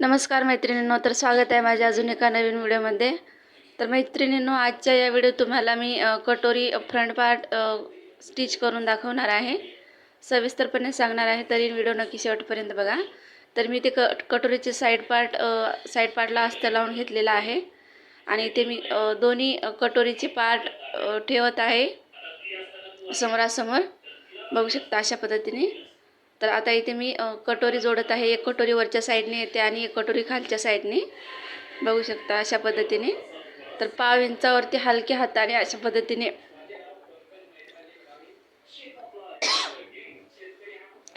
नमस्कार मैत्रिणींनो, तर स्वागत आहे माझ्या अजून एका नवीन व्हिडिओमध्ये। तर मैत्रिणींनो, आजच्या या व्हिडिओ तुम्हाला मी कटोरी फ्रंट पार्ट स्टिच करून दाखवणार आहे, सविस्तरपणे सांगणार आहे, तरी व्हिडिओ नक्की शेवटपर्यंत बघा। तर मी ते कटोरीचे साइड पार्टला अस्तर लावून घेतलेला आहे आणि ते मी दोन्ही कटोरीचे पार्ट ठेवत आहे समोरासमोर, बघू शकता अशा पद्धतीने। तर आता इथे मी कटोरी जोडत आहे, एक कटोरी वरच्या साईडने येते आणि एक कटोरी खालच्या साईडने, बघू शकता अशा पद्धतीने। तर पाव इंचावरती हलक्या हाताने अशा पद्धतीने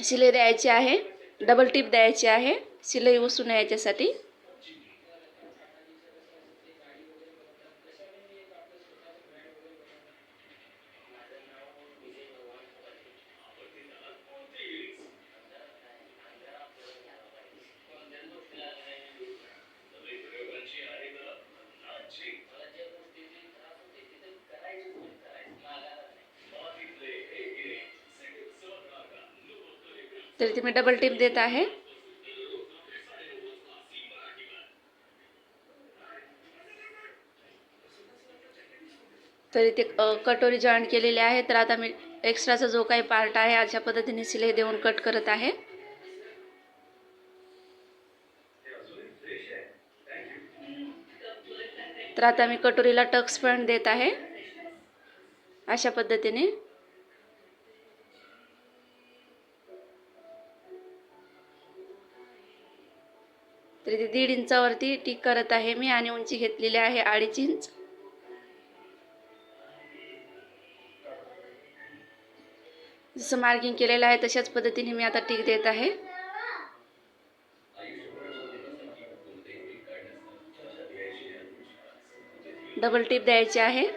शिलाई द्यायची आहे, डबल टिप द्यायची आहे शिलाई उसू याच्यासाठी। तर इथे मी डबल टिप देत आहे। तर इथे कटोरी जॉईंट केलेली आहे। तर आता मी एक्स्ट्राचा जो काही पार्ट आहे अशा पद्धतीने शिलाई देऊन कट करत आहे। तर आता मी कटोरीला टक्स पॉइंट देत आहे अशा पद्धतीने। तर इथे 1.5 इंचावरती टिक करत आहे मी आणि उंची घेतलेली आहे 2.5 इंच। जसं मार्किंग केलेलं आहे तशाच पद्धतीने मी आता टिक देत आहे। डबल टिप द्यायची आहे।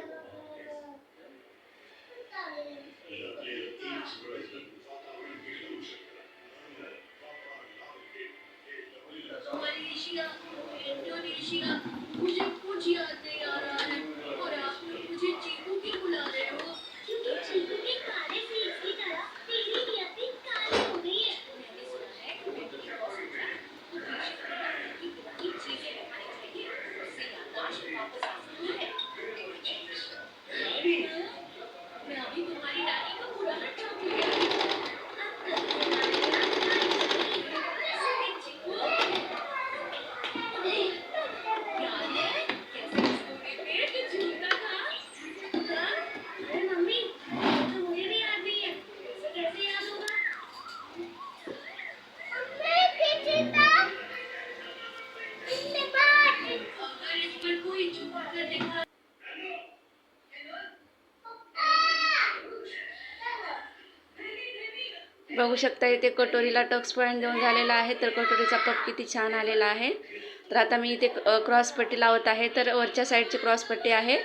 बघू शकता इथे कटोरीला टक्स पॉइंट देऊन झालेला आहे। तर कटोरीचा कप किती छान आलेला आहे। तर आता मी इथे क्रॉस पट्टी लावत आहे। तर वरच्या साईडची क्रॉस पट्टी आहे,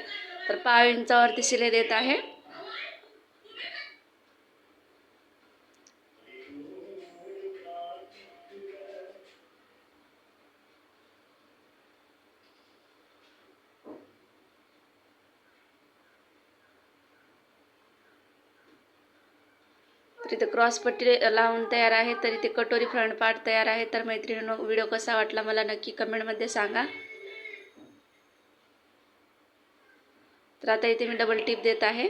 तर 5 इंचावरती शिलाई देत आहे। तर इथे क्रॉस पट्टी लावून तयार आहे। तर इथे कटोरी फ्रंट पार्ट तयार आहे। तर मैत्रिणींनो, व्हिडिओ कसा वाटला मला नक्की कमेंटमध्ये सांगा। तर आता इथे मी डबल टिप देत आहे।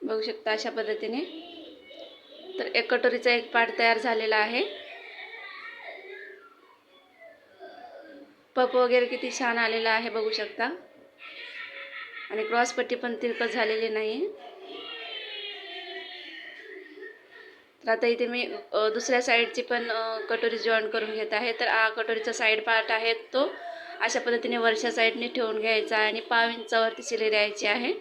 बघू शकता अशा पद्धतीने। तर एक कटोरीचा एक पार्ट तयार झालेला आहे। पप वगैरे किती छान आलेला आहे, बघू शकता। आणि क्रॉस पट्टी पण तिरकट झालेली नाही। तर आता इथे मी दुसऱ्या साईडची पण कटोरी जॉईन करून घेत आहे। तर कटोरीचा साईड पार्ट आहे तो अशा पद्धतीने वरच्या साईडने ठेवून घ्यायचा आणि 5 इंचावरती शिलाई द्यायची आहे।